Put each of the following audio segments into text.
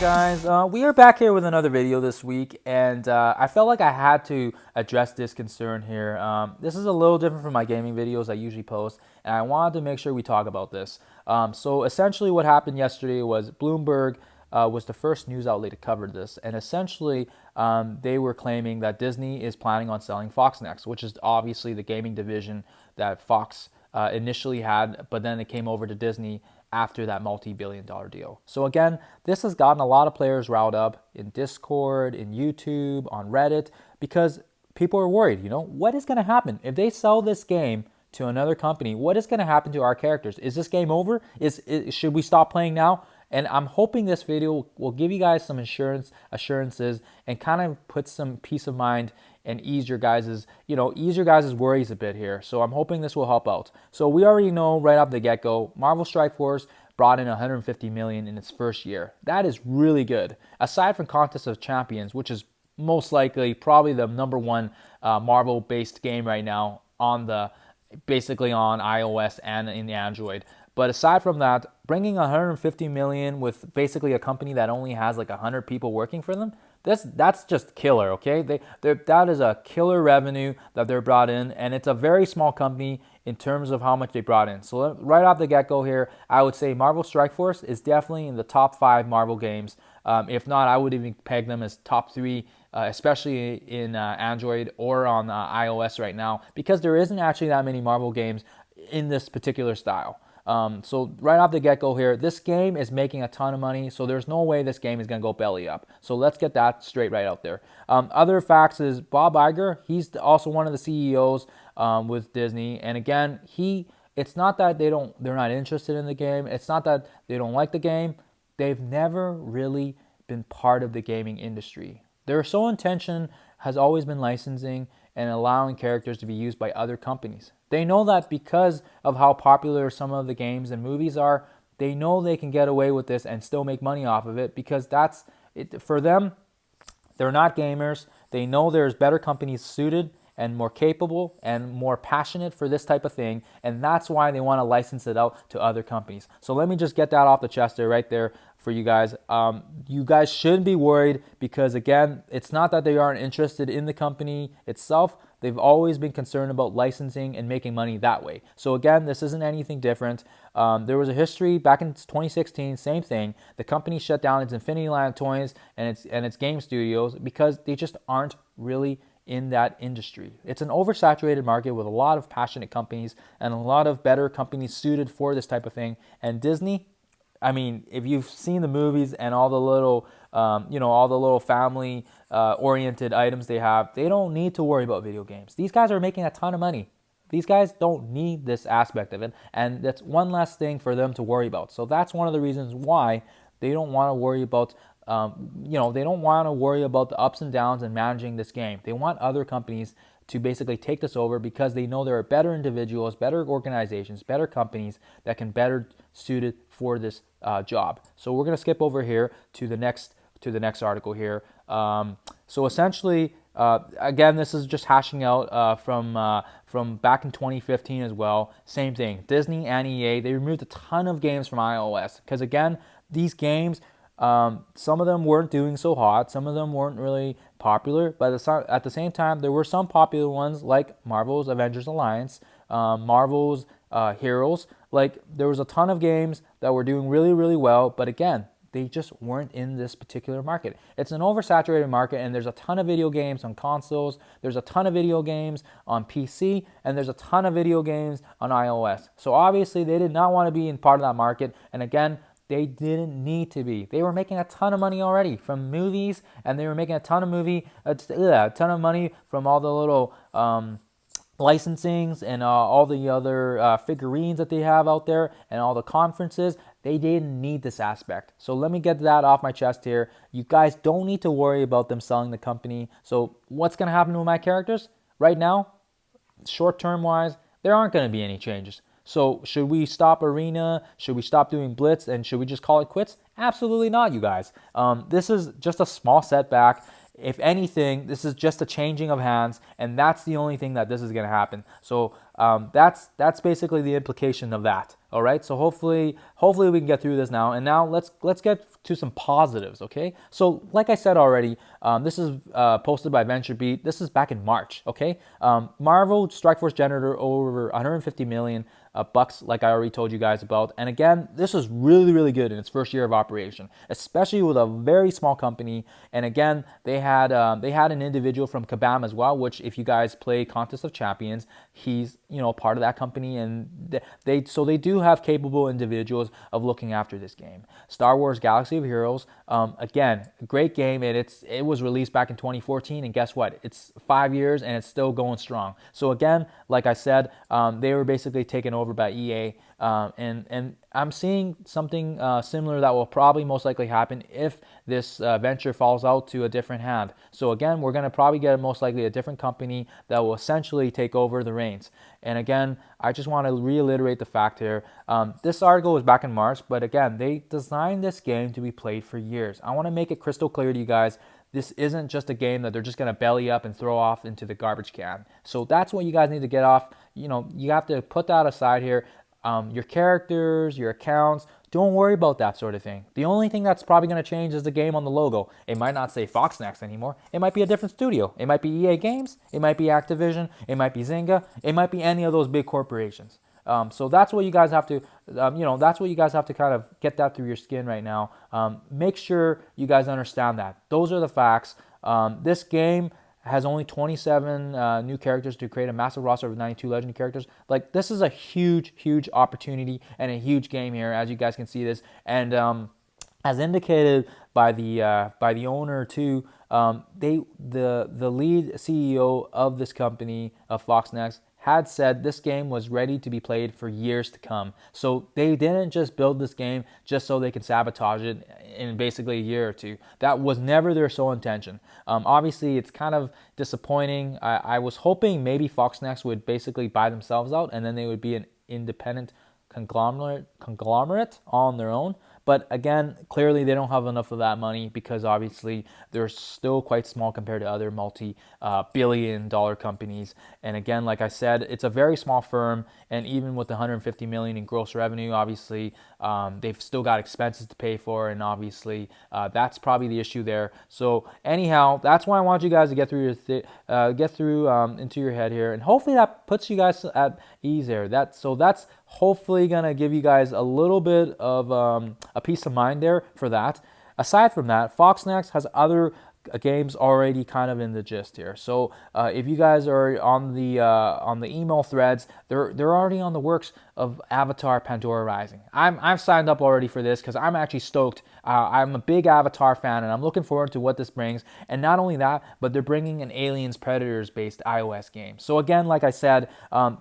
Alright guys, we are back here with another video this week, and I felt like I had to address this concern here. This is a little different from my gaming videos I usually post, and I wanted to make sure we talk about this. So essentially what happened yesterday was Bloomberg was the first news outlet to cover this, and essentially they were claiming that Disney is planning on selling FoxNext, which is obviously the gaming division that Fox initially had, but then it came over to Disney after that multi-billion-dollar deal. So again, this has gotten a lot of players riled up in Discord, in YouTube, on Reddit, because people are worried, what is going to happen? If they sell this game to another company, what is going to happen to our characters? Is this game over? Should we stop playing now? And I'm hoping this video will give you guys some assurances and kind of put some peace of mind and ease your guys's worries a bit here. So I'm hoping this will help out. So we already know right off the get-go, Marvel Strike Force brought in $150 million in its first year. That is really good. Aside from Contest of Champions, which is most likely probably the number one Marvel-based game right now basically on iOS and in Android. But aside from that, bringing $150 million with basically a company that only has like 100 people working for them, that's just killer, okay? That is a killer revenue that they're brought in, and it's a very small company in terms of how much they brought in. So right off the get-go here, I would say Marvel Strike Force is definitely in the top 5 Marvel games. If not, I would even peg them as top 3, especially in Android or on iOS right now, because there isn't actually that many Marvel games in this particular style. So right off the get-go here, this game is making a ton of money, so there's no way this game is going to go belly up. So let's get that straight right out there. Other facts is Bob Iger, he's also one of the CEOs with Disney, and again, it's not that they're not interested in the game, it's not that they don't like the game, they've never really been part of the gaming industry. Their sole intention has always been licensing and allowing characters to be used by other companies. They know that because of how popular some of the games and movies are, they know they can get away with this and still make money off of it, because that's it for them. They're not gamers. They know there's better companies suited and more capable and more passionate for this type of thing, and that's why they want to license it out to other companies. So let me just get that off the chest there, right there for you guys. You guys shouldn't be worried, because again, it's not that they aren't interested in the company itself. They've always been concerned about licensing and making money that way. So again, this isn't anything different. There was a history back in 2016, same thing. The company shut down its Infinity Land toys and its game studios because they just aren't really in that industry. It's an oversaturated market with a lot of passionate companies and a lot of better companies suited for this type of thing. And Disney, I mean, if you've seen the movies and all the little family oriented items they have, they don't need to worry about video games. These guys are making a ton of money. These guys don't need this aspect of it, and that's one less thing for them to worry about. So that's one of the reasons why they don't want to worry about they don't want to worry about the ups and downs in managing this game. They want other companies to basically take this over, because they know there are better individuals, better organizations, better companies that can better suited for this job. So we're going to skip over here to the next article here. So essentially, again, this is just hashing out from back in 2015 as well. Same thing. Disney and EA, they removed a ton of games from iOS because, again, these games, some of them weren't doing so hot, some of them weren't really popular, but at the same time, there were some popular ones like Marvel's Avengers Alliance, Marvel's Heroes. Like, there was a ton of games that were doing really, really well, but again, they just weren't in this particular market. It's an oversaturated market, and there's a ton of video games on consoles, there's a ton of video games on PC, and there's a ton of video games on iOS. So obviously, they did not want to be in part of that market, and again, they didn't need to be. They were making a ton of money already from movies, and they were making a ton of money from all the little licensings and all the other figurines that they have out there and all the conferences. They didn't need this aspect. So let me get that off my chest here. You guys don't need to worry about them selling the company. So what's going to happen to my characters? Right now, short-term wise, there aren't going to be any changes. So should we stop Arena? Should we stop doing Blitz? And should we just call it quits? Absolutely not, you guys. This is just a small setback. If anything, this is just a changing of hands, and that's the only thing that this is going to happen. So that's basically the implication of that. All right, so hopefully we can get through this now. And now let's get to some positives. Okay, so like I said already, this is posted by VentureBeat. This is back in March. Okay, Marvel Strike Force generated over 150 million bucks, like I already told you guys about. And again, this is really good in its first year of operation, especially with a very small company. And again, they had an individual from Kabam as well, which if you guys play Contest of Champions, he's part of that company, and they do have capable individuals of looking after this game. Star Wars Galaxy of Heroes, again, great game, and it was released back in 2014, and guess what? It's 5 years and it's still going strong. So again, like I said, they were basically taken over by EA, and I'm seeing something similar that will probably most likely happen if this venture falls out to a different hand. So again, we're going to probably get most likely a different company that will essentially take over the reins. And again, I just want to reiterate the fact here. This article was back in March, but again, they designed this game to be played for years. I want to make it crystal clear to you guys. This isn't just a game that they're just going to belly up and throw off into the garbage can. So that's what you guys need to get off. You have to put that aside here. Your characters, your accounts, don't worry about that sort of thing. The only thing that's probably going to change is the game on the logo. It might not say FoxNext anymore. It might be a different studio. It might be EA Games. It might be Activision. It might be Zynga. It might be any of those big corporations. So that's what you guys have to, that's what you guys have to kind of get that through your skin right now. Make sure you guys understand that. Those are the facts. This game has only 27 new characters to create a massive roster of 92 legendary characters. Like, this is a huge opportunity and a huge game here, as you guys can see this. And as indicated by the owner too, the lead CEO of this company, of FoxNext, had said this game was ready to be played for years to come. So they didn't just build this game just so they could sabotage it in basically a year or two. That was never their sole intention. Obviously, it's kind of disappointing. I was hoping maybe FoxNext would basically buy themselves out and then they would be an independent conglomerate on their own. But again, clearly they don't have enough of that money because obviously they're still quite small compared to other multi-billion-dollar companies. And again, like I said, it's a very small firm, and even with the 150 million in gross revenue, obviously they've still got expenses to pay for, and obviously that's probably the issue there. So anyhow, that's why I want you guys to get through into your head here, and hopefully that puts you guys at ease there. That's hopefully gonna give you guys a little bit of a peace of mind there for that. Aside from that, FoxNext has other games already kind of in the gist here. So if you guys are on the email threads, they're already on the works of Avatar Pandora Rising. I've signed up already for this because I'm actually stoked. I'm a big Avatar fan and I'm looking forward to what this brings. And not only that, but they're bringing an Aliens Predators based iOS game. So again, like I said,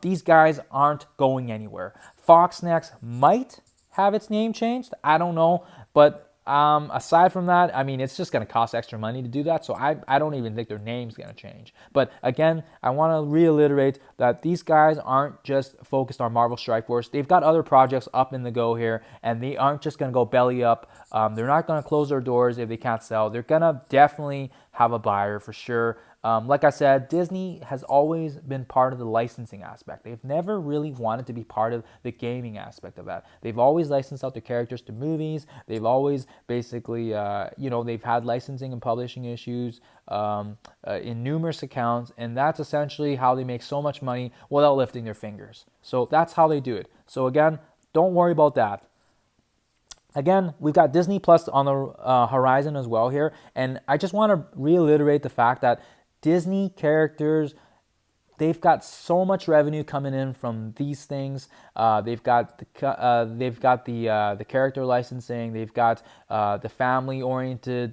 these guys aren't going anywhere. FoxNext might have its name changed. I don't know, but aside from that, I mean, it's just going to cost extra money to do that, so I don't even think their name's going to change. But again, I want to reiterate that these guys aren't just focused on Marvel Strike Force. They've got other projects up in the go here, and they aren't just going to go belly up. They're not going to close their doors if they can't sell. They're going to definitely have a buyer for sure. Like I said, Disney has always been part of the licensing aspect. They've never really wanted to be part of the gaming aspect of that. They've always licensed out their characters to movies. They've always basically, they've had licensing and publishing issues in numerous accounts, and that's essentially how they make so much money without lifting their fingers. So that's how they do it. So again, don't worry about that. Again, we've got Disney Plus on the horizon as well here, and I just want to reiterate the fact that Disney characters, they've got so much revenue coming in from these things. They've got the character licensing. They've got the family-oriented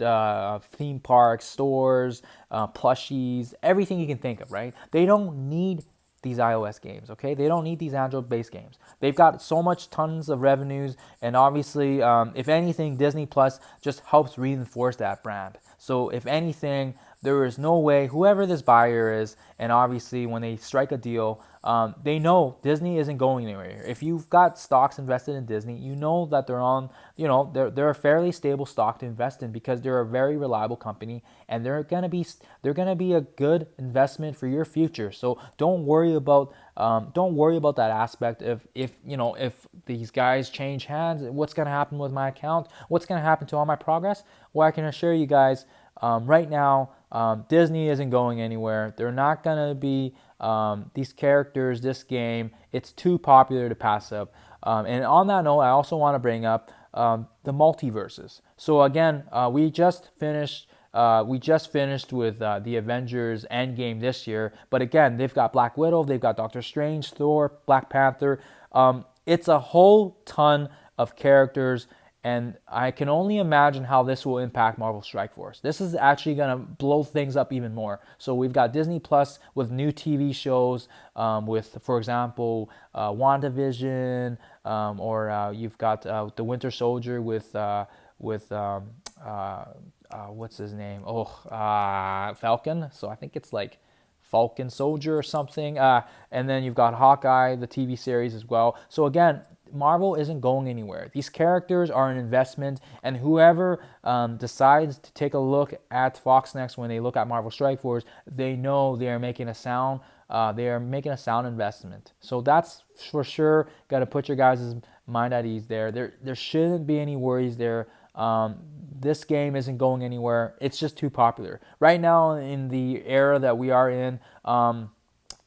theme parks, stores, plushies, everything you can think of. Right? They don't need these iOS games, okay? They don't need these Android-based games. They've got tons of revenues, and obviously, if anything, Disney Plus just helps reinforce that brand. So if anything, there is no way, whoever this buyer is, and obviously when they strike a deal, they know Disney isn't going anywhere. If you've got stocks invested in Disney, you know that they're on, they're a fairly stable stock to invest in because they're a very reliable company, and they're gonna be a good investment for your future. So don't worry about that aspect of if these guys change hands, what's gonna happen with my account, what's gonna happen to all my progress. Well, I can assure you guys, right now, Disney isn't going anywhere. They're not going to be these characters, this game. It's too popular to pass up. And on that note, I also want to bring up the multiverses. So again, we just finished. With the Avengers Endgame this year, but again, they've got Black Widow, they've got Doctor Strange, Thor, Black Panther. It's a whole ton of characters, and I can only imagine how this will impact Marvel Strike Force. This is actually going to blow things up even more. So we've got Disney Plus with new TV shows, with, for example, WandaVision, or you've got the Winter Soldier with what's his name? Falcon. So I think it's like Falcon Soldier or something. And then you've got Hawkeye, the TV series as well. So again, Marvel isn't going anywhere. These characters are an investment, and whoever decides to take a look at FoxNext when they look at Marvel Strike Force, they know they are making a sound. Investment. So that's for sure got to put your guys' mind at ease there. There shouldn't be any worries there. This game isn't going anywhere. It's just too popular. Right now, in the era that we are in,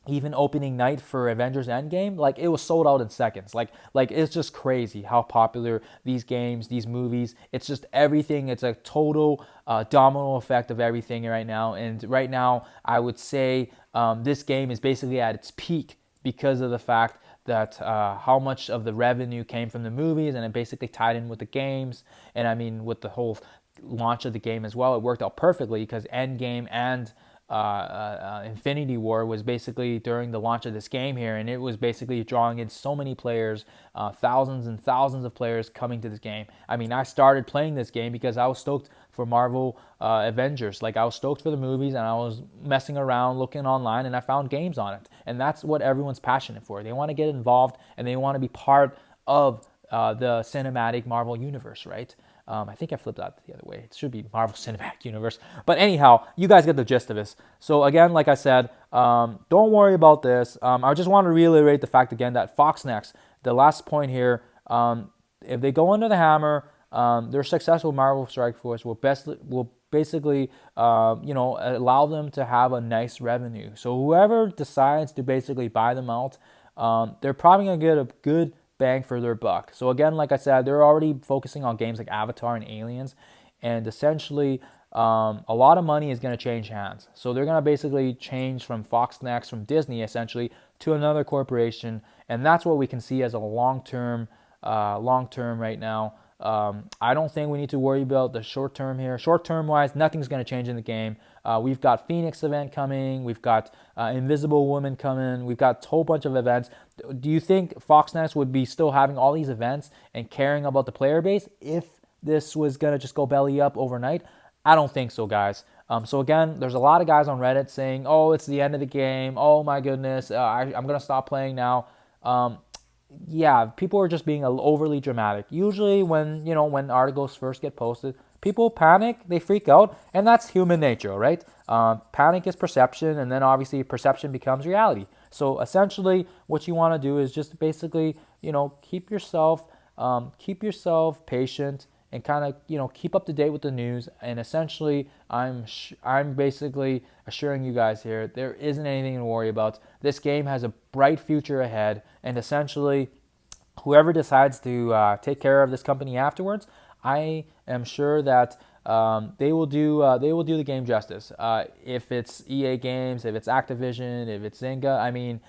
even opening night for Avengers Endgame, like it was sold out in seconds. Like it's just crazy how popular these games, these movies. It's just everything. It's a total domino effect of everything right now. And right now, I would say this game is basically at its peak because of the fact that how much of the revenue came from the movies, and it basically tied in with the games. And I mean, with the whole launch of the game as well, it worked out perfectly because Endgame and Infinity War was basically during the launch of this game here, and it was basically drawing in so many players, thousands and thousands of players coming to this game. I mean, I started playing this game because I was stoked for Marvel Avengers. Like, I was stoked for the movies, and I was messing around, looking online, and I found games on it. And that's what everyone's passionate for. They want to get involved, and they want to be part of the cinematic Marvel universe, right? I think I flipped that the other way. It should be Marvel Cinematic Universe. But anyhow, you guys get the gist of this. So again, like I said, don't worry about this. I just want to reiterate the fact again that FoxNext, the last point here, if they go under the hammer, their successful Marvel Strike Force will basically allow them to have a nice revenue. So whoever decides to basically buy them out, they're probably going to get a good bang for their buck. So again, like I said, they're already focusing on games like Avatar and Aliens, and essentially a lot of money is going to change hands. So they're going to basically change from FoxNext, from Disney essentially, to another corporation, and that's what we can see as a long-term right now. I don't think we need to worry about the short term here. Short term wise, nothing's going to change in the game. We've got Phoenix event coming. We've got Invisible Woman coming. We've got a whole bunch of events. Do you think FoxNext would be still having all these events and caring about the player base if this was going to just go belly up overnight? I don't think so, guys. So again, there's a lot of guys on Reddit saying, oh, it's the end of the game. Oh my goodness, I'm going to stop playing now. Yeah, people are just being overly dramatic. Usually when articles first get posted, people panic, they freak out, and that's human nature, right? Panic is perception, and then obviously perception becomes reality. So essentially what you want to do is just basically, keep yourself patient and kind of, keep up to date with the news. And essentially I'm basically assuring you guys here, there isn't anything to worry about. This game has a bright future ahead, and essentially whoever decides to take care of this company afterwards, I am sure that they will do the game justice. If it's EA Games, if it's Activision, if it's Zynga, I mean,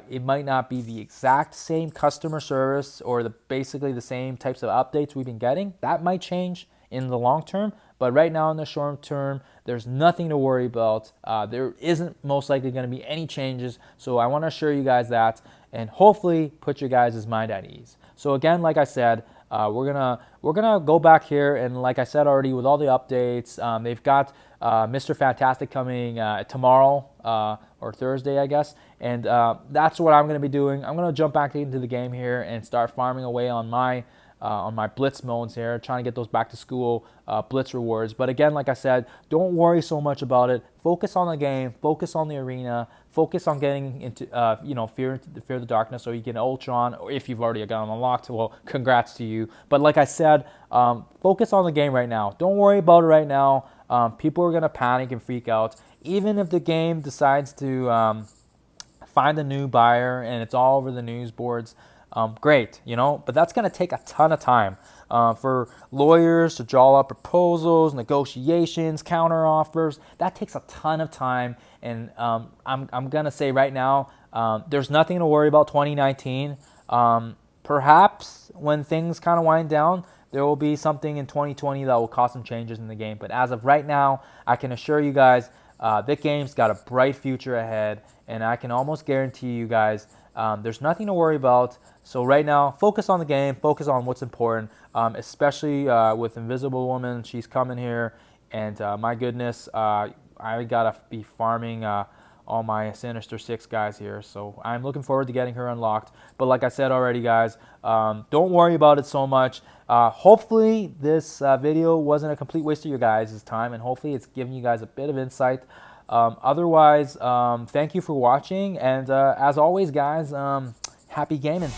it might not be the exact same customer service or basically the same types of updates we've been getting. That might change in the long term, but right now in the short term, there's nothing to worry about. There isn't most likely going to be any changes, so I want to assure you guys that, and hopefully put your guys' mind at ease. So again, like I said, we're gonna go back here, and like I said already, with all the updates, they've got Mr. Fantastic coming tomorrow or Thursday, I guess. And that's what I'm going to be doing. I'm going to jump back into the game here and start farming away on my blitz modes here, trying to get those back to school blitz rewards. But again, like I said, don't worry so much about it. Focus on the game, focus on the arena, focus on getting into fear the darkness, so you get Ultron. Or if you've already got them unlocked, well, congrats to you. But like I said, focus on the game right now. Don't worry about it right now. People are gonna panic and freak out, even if the game decides to find a new buyer and it's all over the news boards. Great, but that's going to take a ton of time for lawyers to draw up proposals, negotiations, counter offers. That takes a ton of time, and I'm going to say right now, there's nothing to worry about 2019. Perhaps when things kind of wind down, there will be something in 2020 that will cause some changes in the game. But as of right now, I can assure you guys, Vic Games got a bright future ahead, and I can almost guarantee you guys there's nothing to worry about. So right now, focus on the game, focus on what's important, especially with Invisible Woman. She's coming here, and my goodness, I gotta be farming all my Sinister Six guys here. So I'm looking forward to getting her unlocked. But like I said already, guys, don't worry about it so much. Hopefully this video wasn't a complete waste of your guys' time, and hopefully it's giving you guys a bit of insight. Otherwise, thank you for watching, and as always, guys, happy gaming.